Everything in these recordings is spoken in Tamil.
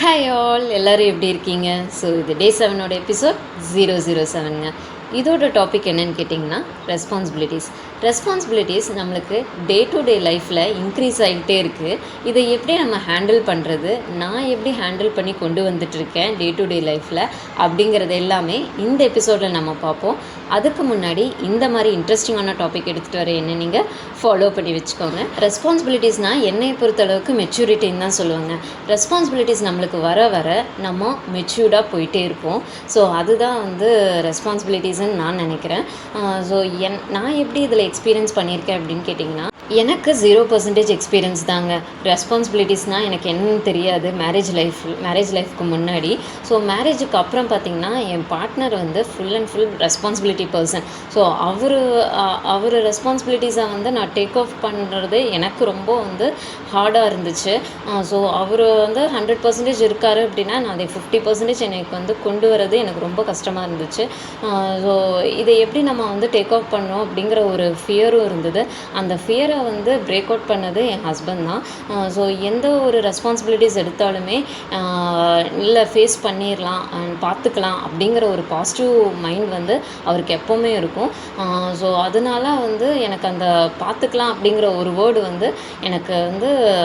ஹாய் ஆல் எல்லோரும் எப்படி இருக்கீங்க? ஸோ இது டே 7ஓட எபிசோட் 007ங்க. இதோட டாபிக் என்னென்னு கேட்டிங்கன்னா ரெஸ்பான்சிபிலிட்டிஸ் நம்மளுக்கு டே டு டே லைஃப்பில் இன்க்ரீஸ் ஆகிட்டே இருக்குது. இதை எப்படி நம்ம ஹேண்டில் பண்ணுறது, நான் எப்படி ஹேண்டில் பண்ணி கொண்டு வந்துட்டுருக்கேன் டே டு டே லைஃப்பில் அப்படிங்கிறது எல்லாமே இந்த எபிசோடில் நம்ம பார்ப்போம். அதுக்கு முன்னாடி இந்த மாதிரி இன்ட்ரெஸ்டிங்கான டாபிக் எடுத்துகிட்டு வர என்ன நீங்கள் ஃபாலோ பண்ணி வச்சுக்கோங்க. ரெஸ்பான்சிபிலிட்டிஸ்னால் என்னை பொறுத்தளவுக்கு மெச்சூரிட்டின்னு தான் சொல்லுவாங்க. ரெஸ்பான்சிபிலிட்டிஸ் நம்மளுக்கு வர வர நம்ம மெச்சூர்டாக போயிட்டே இருப்போம். ஸோ அதுதான் ரெஸ்பான்சிபிலிட்டிஸ்ன்னு நான் நினைக்கிறேன். ஸோ நான் எப்படி இதில் எக்ஸ்பீரியன்ஸ் பண்ணியிருக்கேன் அப்படின்னு கேட்டிங்கன்னா, எனக்கு 0% எக்ஸ்பீரியன்ஸ் தாங்க. ரெஸ்பான்சிபிலிட்டிஸ்னால் எனக்கு என்னன்னு தெரியாது மேரேஜ் லைஃப்க்கு முன்னாடி. ஸோ மேரேஜுக்கு அப்புறம் பார்த்திங்கன்னா என் partner full and full responsibility person. So அவர் ரெஸ்பான்சிபிலிட்டிஸை நான் டேக் ஆஃப் பண்ணுறது எனக்கு ரொம்ப ஹார்டாக இருந்துச்சு. ஸோ அவர் 100% இருக்கார் அப்படின்னா நான் அதை 50% எனக்கு கொண்டு வரது எனக்கு ரொம்ப கஷ்டமாக இருந்துச்சு. ஸோ இதை எப்படி நம்ம டேக் ஆஃப் பண்ணோம் அப்படிங்கிற ஒரு ஃபியரும் இருந்தது. அந்த ஃபியரை பிரேக் அவுட் பண்ணது என் ஹஸ்பண்ட் தான். ஸோ எந்த ஒரு ரெஸ்பான்சிபிலிட்டிஸ் எடுத்தாலுமே இல்லை ஃபேஸ் பண்ணிடலாம் அண்ட் பார்த்துக்கலாம் அப்படிங்கிற ஒரு பாசிட்டிவ் மைண்ட் அவருக்கு எப்போவுமே இருக்கும். ஸோ அதனால எனக்கு அந்த பார்த்துக்கலாம் அப்படிங்கிற ஒரு வேர்டு எனக்கு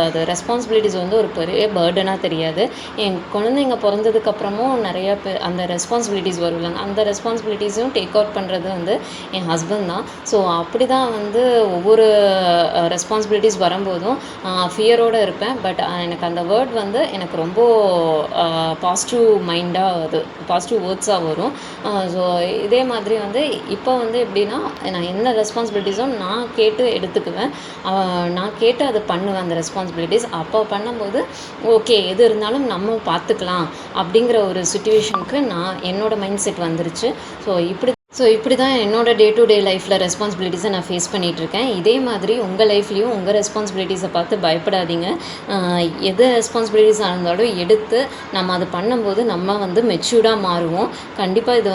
அது ரெஸ்பான்சிபிலிட்டிஸ் ஒரு பெரிய பேர்டனாக தெரியாது. என் குழந்தைங்க பிறந்ததுக்கப்புறமும் நிறைய அந்த ரெஸ்பான்சிபிலிட்டிஸ் வருவாங்க. அந்த ரெஸ்பான்சிபிலிட்டிஸும் டேக் அவுட் பண்ணுறது என் ஹஸ்பண்ட் தான். ஸோ அப்படி தான் ஒவ்வொரு ரெஸ்பான்சிபிலிட்டிஸ் வரும்போதும் ஃபியரோடு இருப்பேன். பட் எனக்கு அந்த வேர்ட் எனக்கு ரொம்ப பாசிட்டிவ் மைண்டாக பாசிட்டிவ் வேர்ட்ஸாக வரும். ஸோ இதே மாதிரி இப்போ எப்படின்னா நான் என்ன ரெஸ்பான்சிபிலிட்டிஸும் நான் கேட்டு எடுத்துக்குவேன். நான் கேட்டு அதை பண்ணுவேன். அந்த ரெஸ்பான்சிபிலிட்டிஸ் அப்போ பண்ணும்போது ஓகே எது இருந்தாலும் நம்ம பார்த்துக்கலாம் அப்படிங்கிற ஒரு சுச்சுவேஷனுக்கு என்னோடய மைண்ட் செட் வந்துருச்சு. இப்படி தான் என்னோடய டே டு டே லைஃப்பில் ரெஸ்பான்சிபிலிட்டிஸை நான் ஃபேஸ் பண்ணிகிட்ருக்கேன். இதே மாதிரி உங்கள் லைஃப்லேயும் உங்கள் ரெஸ்பான்சிபிலிட்டிஸை பார்த்து பயப்படாதீங்க. எது ரெஸ்பான்சிபிலிட்டிஸாக இருந்தாலும் எடுத்து நம்ம அது பண்ணும்போது நம்ம மெச்சூர்டாக மாறுவோம். கண்டிப்பாக இது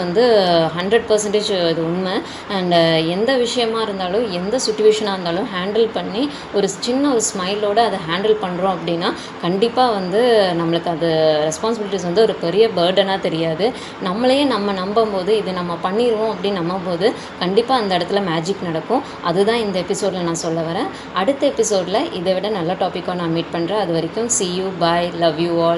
100% இது உண்மை. அண்ட் எந்த விஷயமா இருந்தாலும் எந்த சுச்சுவேஷனாக இருந்தாலும் ஹேண்டில் பண்ணி ஒரு சின்ன ஒரு ஸ்மைலோடு அதை ஹேண்டில் பண்ணுறோம் அப்படின்னா கண்டிப்பாக நம்மளுக்கு அது ரெஸ்பான்சிபிலிட்டிஸ் ஒரு பெரிய பேர்டனாக தெரியாது. நம்மளையே நம்ம நம்பும்போது இது நம்ம பண்ணிடுவோம் அப்படின்னு நம்பும்போது கண்டிப்பாக அந்த இடத்துல மேஜிக் நடக்கும். அதுதான் இந்த எபிசோடில் நான் சொல்ல வரேன். அடுத்த எபிசோடில் இதை விட நல்ல டாப்பிக்காக நான் மீட் பண்ணுறேன். அது வரைக்கும் see you, bye, love you all.